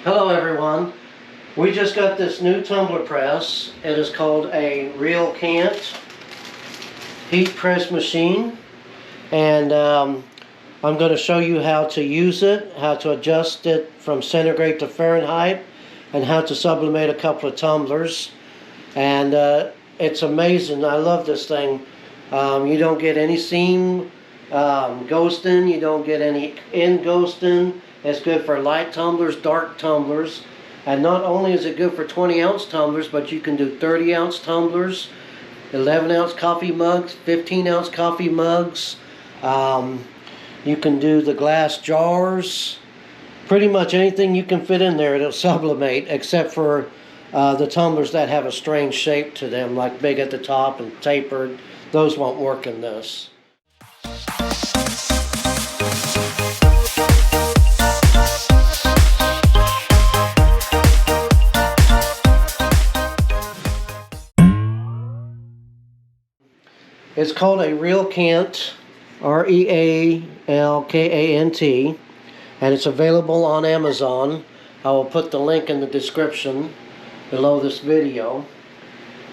Hello everyone. We just got this new tumbler press. It is called a Realkant heat press machine, and I'm going to show you how to use it, how to adjust it from centigrade to Fahrenheit, and how to sublimate a couple of tumblers. And it's amazing. I love this thing. You don't get any seam ghosting, you don't get any end ghosting. It's good for light tumblers, dark tumblers, and not only is it good for 20-ounce tumblers, but you can do 30-ounce tumblers, 11-ounce coffee mugs, 15-ounce coffee mugs. You can do the glass jars. Pretty much anything you can fit in there, it'll sublimate, except for the tumblers that have a strange shape to them, like big at the top and tapered. Those won't work in this. It's called a Realkant, R-E-A-L-K-A-N-T, and it's available on Amazon. I will put the link in the description below this video.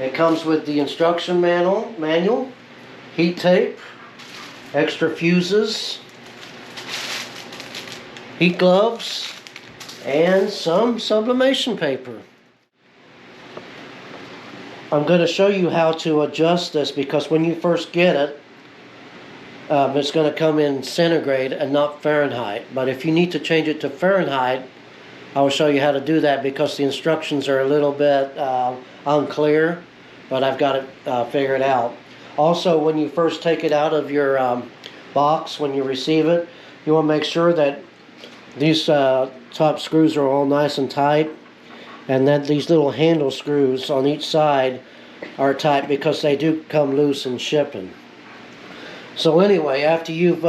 It comes with the instruction manual, heat tape, extra fuses, heat gloves, and some sublimation paper. I'm going to show you how to adjust this, because when you first get it, it's going to come in centigrade and not Fahrenheit. But if you need to change it to Fahrenheit, I will show you how to do that, because the instructions are a little bit unclear, but I've got it figured out. Also, when you first take it out of your box, when you receive it, you want to make sure that these top screws are all nice and tight, and that these little handle screws on each side are tight, because they do come loose in shipping. So anyway, after you've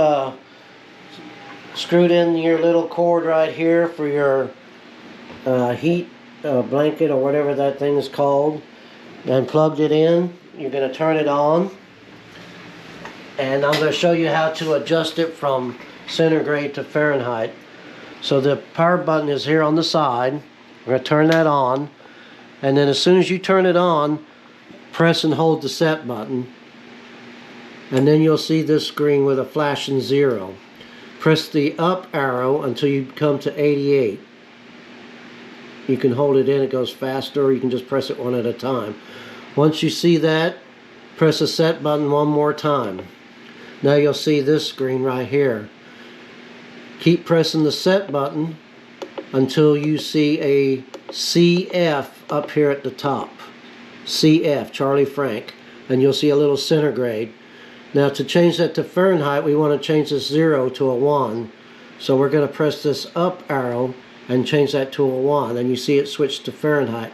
screwed in your little cord right here for your heat blanket or whatever that thing is called, and plugged it in, you're going to turn it on, and I'm going to show you how to adjust it from centigrade to Fahrenheit. So the power button is here on the side. We're going to turn that on, and then as soon as you turn it on, press and hold the set button, and then you'll see this screen with a flashing 0. Press the up arrow until you come to 88. You can hold it in, it goes faster, or you can just press it one at a time. Once you see that, press the set button one more time. Now you'll see this screen right here. Keep pressing the set button until you see a CF up here at the top. CF, Charlie Frank. And you'll see a little centigrade. Now to change that to Fahrenheit, we want to change this 0 to a 1. So we're going to press this up arrow and change that to a 1. And you see it switch to Fahrenheit.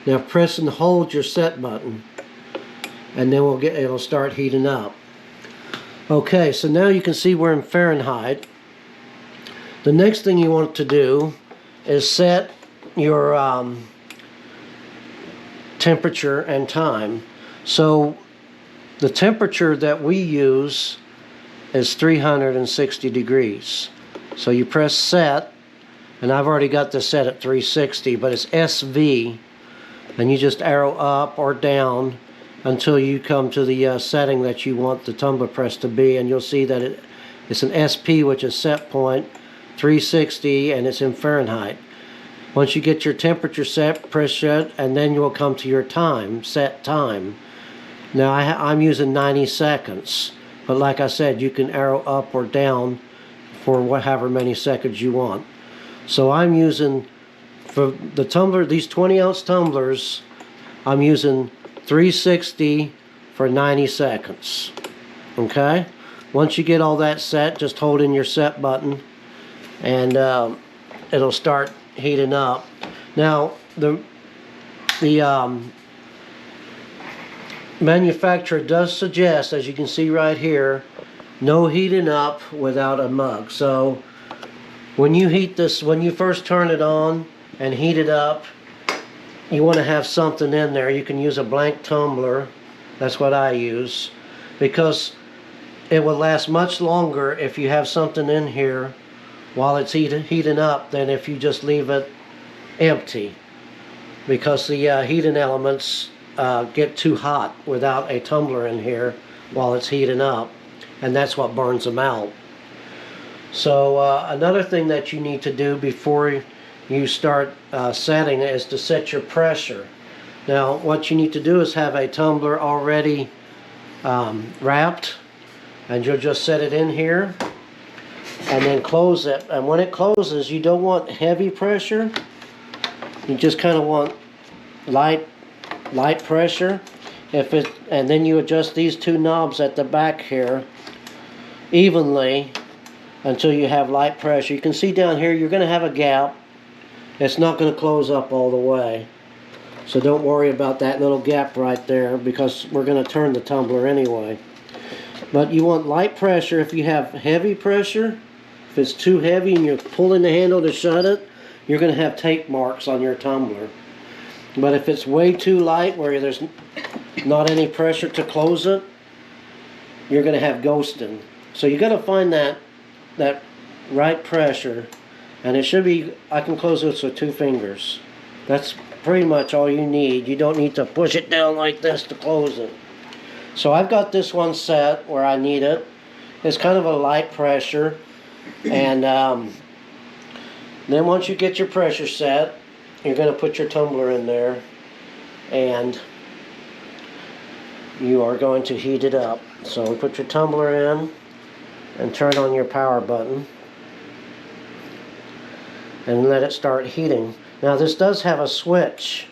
Now press and hold your set button, and then it'll start heating up. Okay, so now you can see we're in Fahrenheit. The next thing you want to do is set your temperature and time. So the temperature that we use is 360 degrees. So you press set, and I've already got this set at 360, but it's SV, and you just arrow up or down until you come to the setting that you want the tumbler press to be, and you'll see that it's an SP, which is set point 360, and it's in Fahrenheit. Once you get your temperature set, press set, and then you will come to your time, set time. Now I'm using 90 seconds, but like I said, you can arrow up or down for however many seconds you want. So I'm using, for the tumbler, these 20-ounce tumblers, I'm using 360 for 90 seconds. Okay? Once you get all that set, just hold in your set button, and it'll start heating up. Now the manufacturer does suggest, as you can see right here, no heating up without a mug. So when you heat this, when you first turn it on and heat it up, you want to have something in there. You can use a blank tumbler. That's what I use, because it will last much longer if you have something in here while it's heating up than if you just leave it empty, because the heating elements get too hot without a tumbler in here while it's heating up, and that's what burns them out. So another thing that you need to do before you start setting is to set your pressure. Now what you need to do is have a tumbler already wrapped, and you'll just set it in here and then close it. And when it closes, you don't want heavy pressure, you just kind of want light pressure. And then you adjust these two knobs at the back here evenly until you have light pressure. You can see down here you're going to have a gap. It's not going to close up all the way, so don't worry about that little gap right there, because we're going to turn the tumbler anyway. But you want light pressure. If you have heavy pressure, if it's too heavy and you're pulling the handle to shut it, you're going to have tape marks on your tumbler. But if it's way too light, where there's not any pressure to close it, you're going to have ghosting. So you got to find that right pressure, and it should be, I can close this with 2 fingers. That's pretty much all you need. You don't need to push it down like this to close it. So I've got this one set where I need it. It's kind of a light pressure, and then once you get your pressure set, you're going to put your tumbler in there, and you are going to heat it up. So put your tumbler in and turn on your power button and let it start heating. Now this does have a switch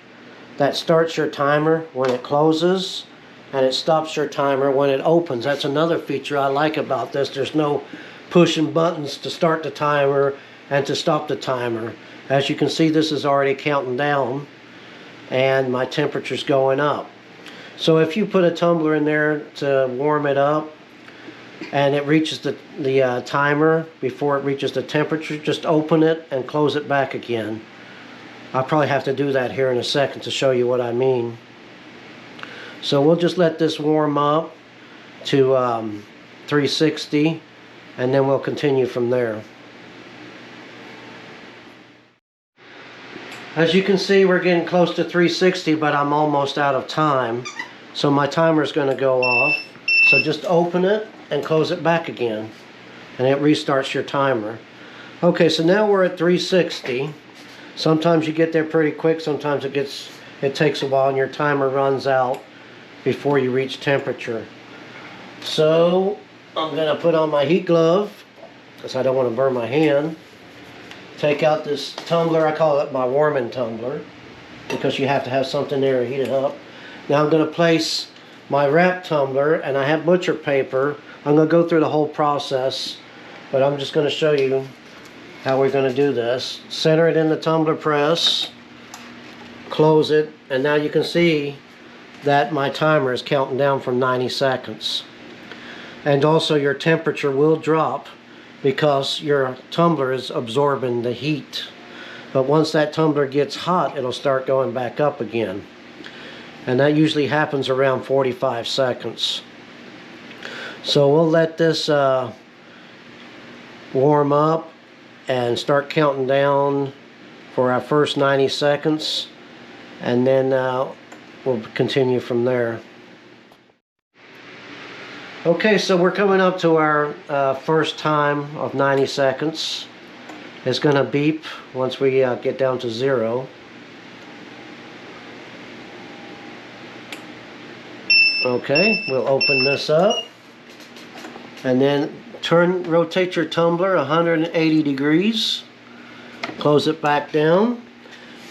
that starts your timer when it closes, and it stops your timer when it opens. That's another feature I like about this. There's no pushing buttons to start the timer and to stop the timer. As you can see, this is already counting down and my temperature's going up. So if you put a tumbler in there to warm it up and it reaches the timer before it reaches the temperature, just open it and close it back again. I'll probably have to do that here in a second to show you what I mean. So we'll just let this warm up to 360, and then we'll continue from there. As you can see, we're getting close to 360, but I'm almost out of time. So my timer is going to go off. So just open it and close it back again, and it restarts your timer. Okay, so now we're at 360. Sometimes you get there pretty quick, sometimes it takes a while, and your timer runs out before you reach temperature. So I'm going to put on my heat glove because I don't want to burn my hand. Take out this tumbler. I call it my warming tumbler because you have to have something there to heat it up. Now I'm going to place my wrap tumbler, and I have butcher paper. I'm going to go through the whole process, but I'm just going to show you how we're going to do this. Center it in the tumbler press, close it, and now you can see that my timer is counting down from 90 seconds. And also your temperature will drop because your tumbler is absorbing the heat. But once that tumbler gets hot, it'll start going back up again. And that usually happens around 45 seconds. So we'll let this warm up and start counting down for our first 90 seconds, and then we'll continue from there. Okay, so we're coming up to our first time of 90 seconds. It's going to beep once we get down to 0. Okay, we'll open this up and then rotate your tumbler 180 degrees. Close it back down.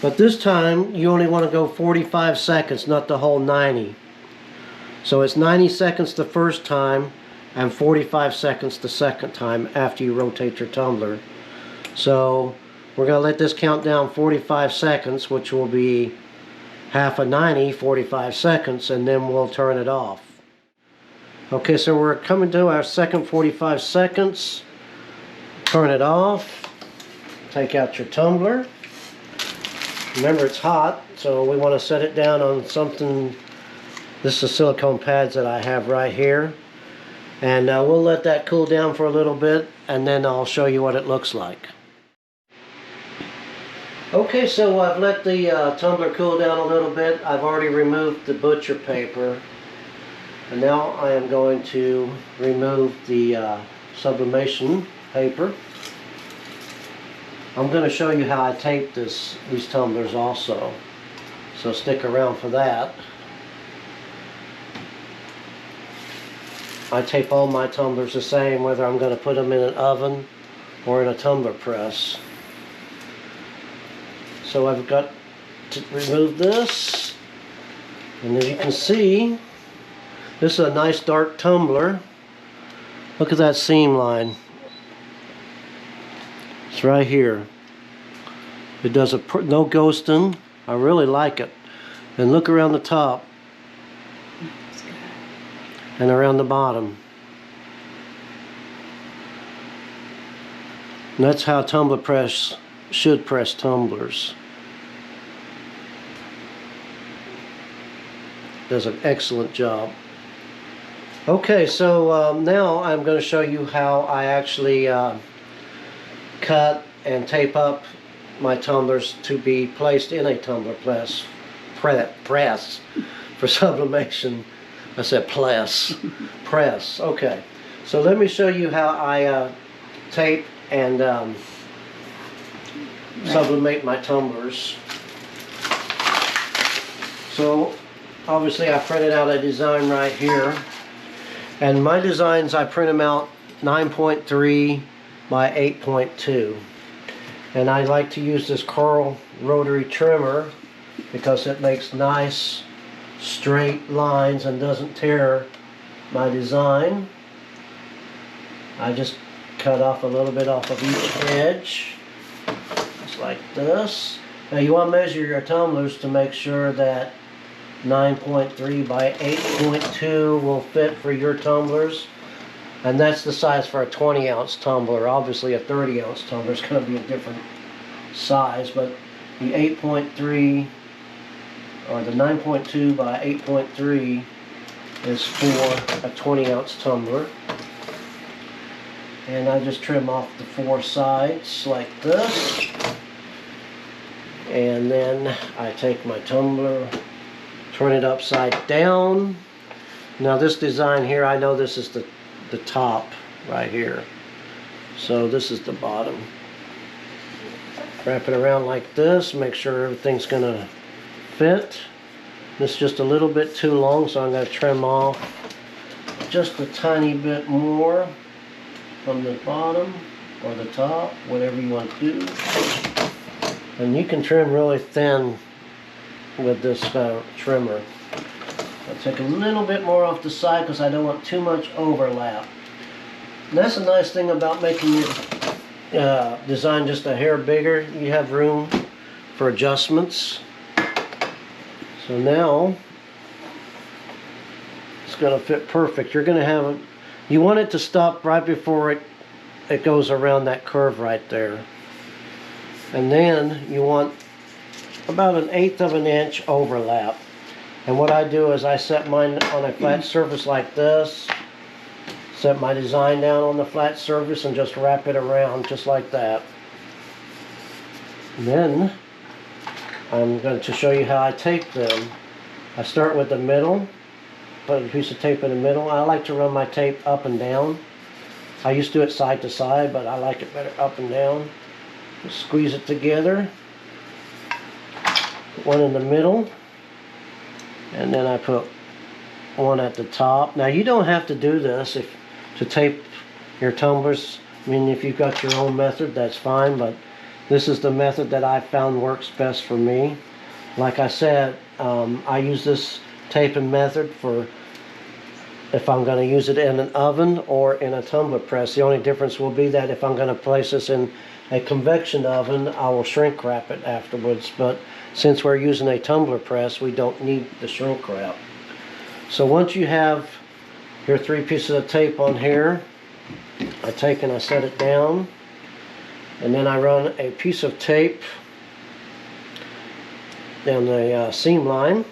But this time you only want to go 45 seconds, not the whole 90. So it's 90 seconds the first time and 45 seconds the second time after you rotate your tumbler. So we're going to let this count down 45 seconds, which will be half a 90, 45 seconds, and then we'll turn it off. Okay, so we're coming to our second 45 seconds. Turn it off. Take out your tumbler. Remember, it's hot, so we want to set it down on something. This is silicone pads that I have right here. And we'll let that cool down for a little bit, and then I'll show you what it looks like. Okay, so I've let the tumbler cool down a little bit. I've already removed the butcher paper. And now I am going to remove the sublimation paper. I'm going to show you how I tape these tumblers also. So stick around for that. I tape all my tumblers the same, whether I'm going to put them in an oven or in a tumbler press. So I've got to remove this, and as you can see, this is a nice dark tumbler. Look at that seam line. It's right here. It does no ghosting. I really like it. And look around the top and around the bottom. And that's how tumbler press should press tumblers. Does an excellent job. Okay, so now I'm going to show you how I actually cut and tape up my tumblers to be placed in a tumbler press for sublimation. I said press. Okay, so let me show you how I tape and sublimate my tumblers. So obviously I printed out a design right here, and my designs I print them out 9.3 by 8.2, and I like to use this curl rotary trimmer because it makes nice straight lines and doesn't tear my design. I just cut off a little bit off of each edge, just like this. Now you want to measure your tumblers to make sure that 9.3 by 8.2 will fit for your tumblers, and that's the size for a 20-ounce tumbler. Obviously a 30-ounce tumbler is going to be a different size, but the 8.3 or the 9.2 by 8.3 is for a 20-ounce tumbler. And I just trim off the 4 sides like this, and then I take my tumbler, turn it upside down. Now this design here, I know this is the top right here, so this is the bottom. Wrap it around like this, make sure everything's gonna fit. This is just a little bit too long, so I'm going to trim off just a tiny bit more from the bottom or the top, whatever you want to do. And you can trim really thin with this trimmer. I'll take a little bit more off the side because I don't want too much overlap. And that's a nice thing about making your design just a hair bigger. You have room for adjustments. So now it's going to fit perfect. You're going to have you want it to stop right before it goes around that curve right there. And then you want about 1/8 of an inch overlap. And what I do is I set mine on a flat surface like this, set my design down on the flat surface and just wrap it around just like that. And then I'm going to show you how I tape them. I start with the middle, put a piece of tape in the middle. I like to run my tape up and down. I used to do it side to side, but I like it better up and down. Just squeeze it together. Put one in the middle, and then I put one at the top. Now you don't have to do this to tape your tumblers. I mean, if you've got your own method, that's fine, but this is the method that I found works best for me. Like I said, I use this taping method for if I'm going to use it in an oven or in a tumbler press. The only difference will be that if I'm going to place this in a convection oven, I will shrink wrap it afterwards. But since we're using a tumbler press, we don't need the shrink wrap. So once you have your 3 pieces of tape on here, I take and I set it down. And then I run a piece of tape down the seam line,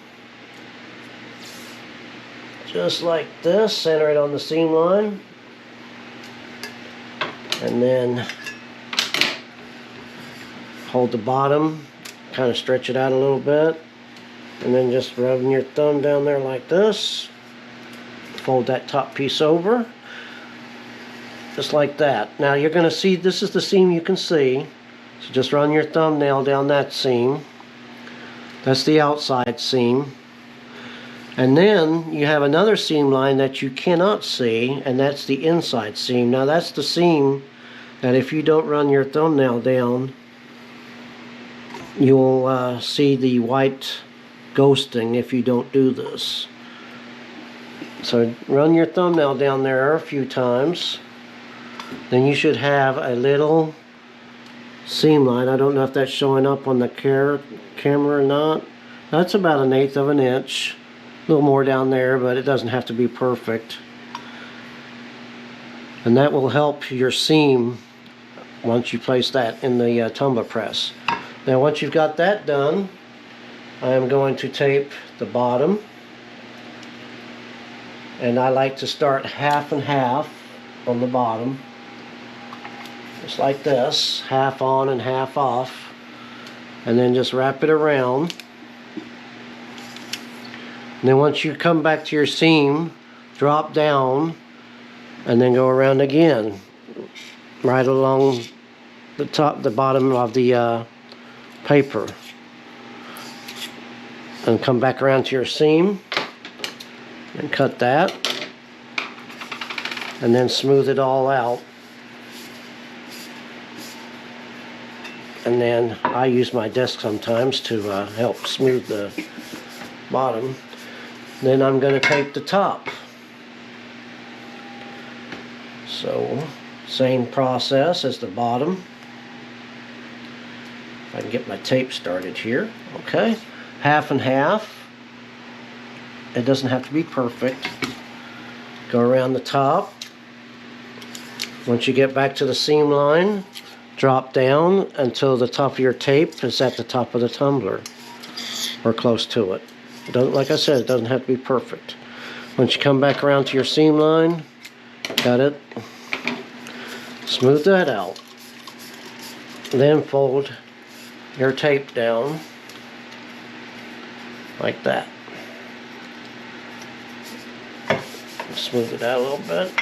just like this, center it on the seam line, and then hold the bottom, kind of stretch it out a little bit, and then just rubbing your thumb down there like this. Fold that top piece over, just like that. Now you're going to see, this is the seam you can see, so just run your thumbnail down that seam. That's the outside seam. And then you have another seam line that you cannot see, and that's the inside seam. Now that's the seam that if you don't run your thumbnail down, you'll see the white ghosting if you don't do this. So run your thumbnail down there a few times. Then you should have a little seam line. I don't know if that's showing up on the camera or not. That's about 1/8 of an inch. A little more down there, but it doesn't have to be perfect. And that will help your seam once you place that in the tumbler press. Now once you've got that done, I am going to tape the bottom. And I like to start half and half on the bottom. Just like this, half on and half off. And then just wrap it around. And then once you come back to your seam, drop down and then go around again, right along the bottom of the paper, and come back around to your seam and cut that, and then smooth it all out. And then I use my desk sometimes to help smooth the bottom. Then I'm going to tape the top. So, same process as the bottom. If I can get my tape started here. Okay, half and half. It doesn't have to be perfect. Go around the top. Once you get back to the seam line, drop down until the top of your tape is at the top of the tumbler, or close to it. Like I said, it doesn't have to be perfect. Once you come back around to your seam line, cut it, smooth that out, then fold your tape down like that. Smooth it out a little bit.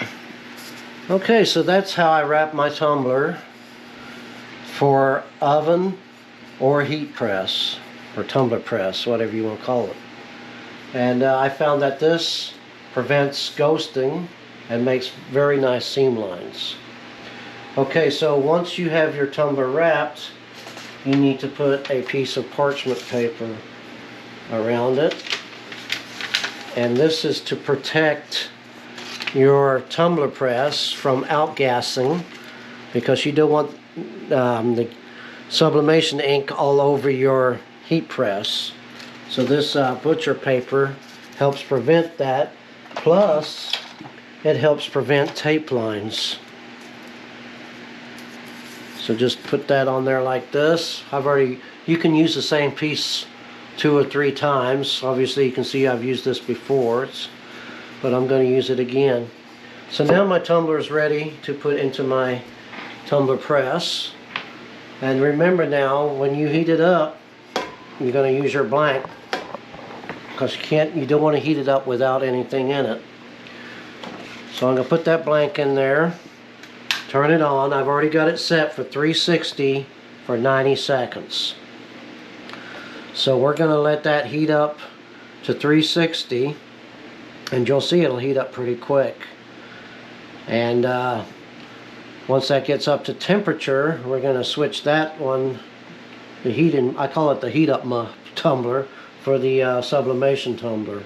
Okay, so that's how I wrap my tumbler for oven or heat press, or tumbler press, whatever you want to call it. And I found that this prevents ghosting and makes very nice seam lines. Okay, so once you have your tumbler wrapped, you need to put a piece of parchment paper around it. And this is to protect your tumbler press from outgassing, because you don't want the sublimation ink all over your heat press. So this butcher paper helps prevent that, plus it helps prevent tape lines. So just put that on there like this. You can use the same piece 2 or 3 times. Obviously you can see I've used this before, but I'm going to use it again. So now my tumbler is ready to put into my tumbler press. And remember now, when you heat it up, you're going to use your blank, because you don't want to heat it up without anything in it. So I'm going to put that blank in there, turn it on. I've already got it set for 360 for 90 seconds. So we're going to let that heat up to 360, and you'll see it'll heat up pretty quick. And once that gets up to temperature, we're going to switch that one, I call it the heat up tumbler, for the sublimation tumbler.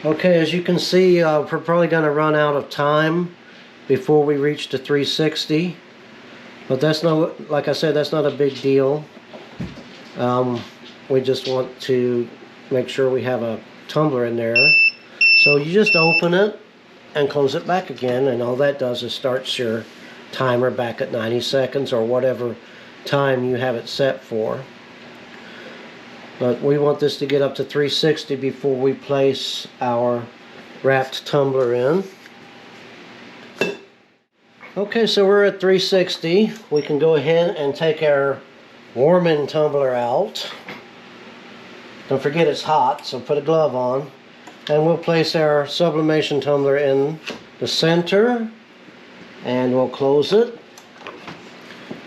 Okay, as you can see, we're probably going to run out of time before we reach the 360. But that's not, like I said, that's not a big deal. We just want to make sure we have a tumbler in there. So you just open it and close it back again, and all that does is starts your timer back at 90 seconds or whatever time you have it set for. But we want this to get up to 360 before we place our wrapped tumbler in. Okay, so we're at 360. We can go ahead and take our warming tumbler out. Don't forget it's hot, so put a glove on. And we'll place our sublimation tumbler in the center, and we'll close it.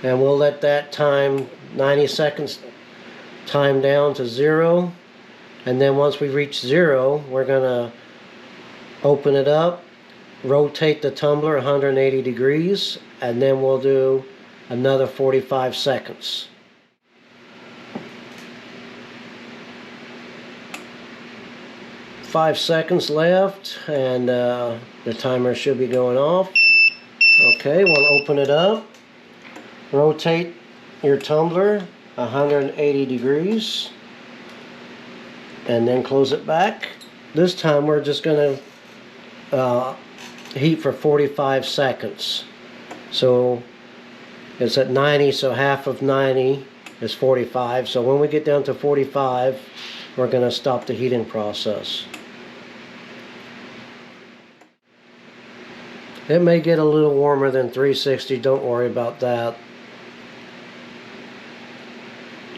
And we'll let that time 90 seconds time down to 0. And then once we reach 0, we're gonna open it up, rotate the tumbler 180 degrees, and then we'll do another 45 seconds. Five seconds left, and the timer should be going off. Okay, we'll open it up, rotate your tumbler 180 degrees, and then close it back. This time we're just going to heat for 45 seconds. So it's at 90, so half of 90 is 45. So when we get down to 45, we're going to stop the heating process. It may get a little warmer than 360, don't worry about that.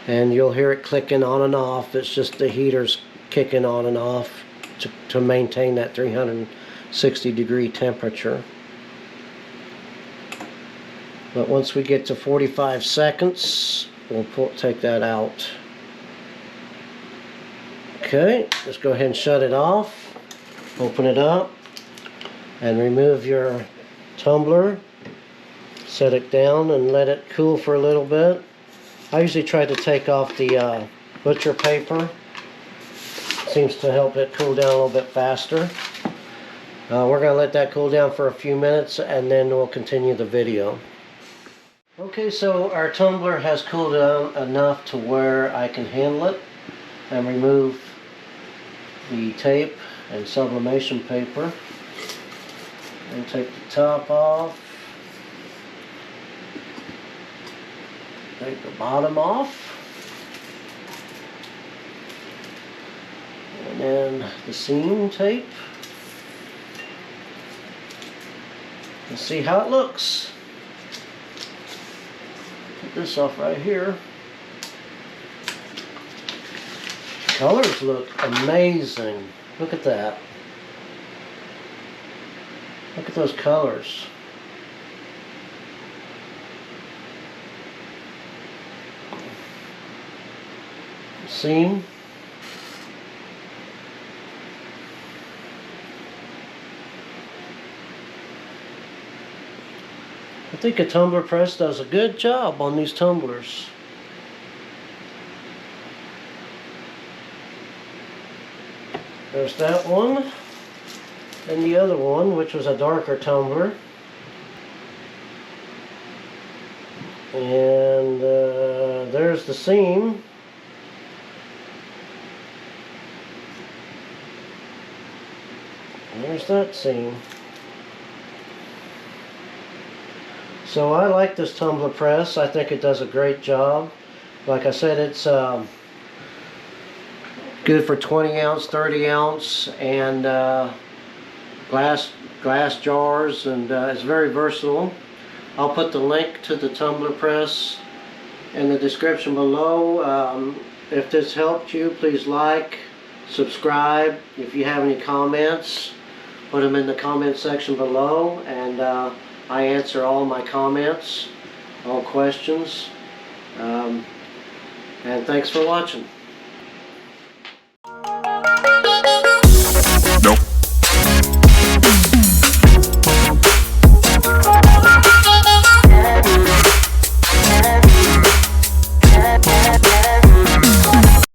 And you'll hear it clicking on and off. It's just the heaters kicking on and off to maintain that 360 degree temperature. But once we get to 45 seconds, we'll take that out. Okay, let's go ahead and shut it off. Open it up and remove your tumbler. Set it down and let it cool for a little bit. I usually try to take off the butcher paper. Seems to help it cool down a little bit faster. We're going to let that cool down for a few minutes, and then we'll continue the video. Okay, so our tumbler has cooled down enough to where I can handle it and remove the tape and sublimation paper. And take the top off. Take the bottom off. And then the seam tape. And see how it looks. Get this off right here. Colors look amazing. Look at that. Look at those colors. Seam. I think a tumbler press does a good job on these tumblers. There's that one. And the other one, which was a darker tumbler. And there's the seam. And there's that seam. So I like this tumbler press. I think it does a great job. Like I said, it's good for 20 ounce, 30 ounce, and glass jars, and it's very versatile. I'll put the link to the tumbler press in the description below. If this helped you, please like, subscribe. If you have any comments, put them in the comment section below, and I answer all my comments, all questions. And thanks for watching.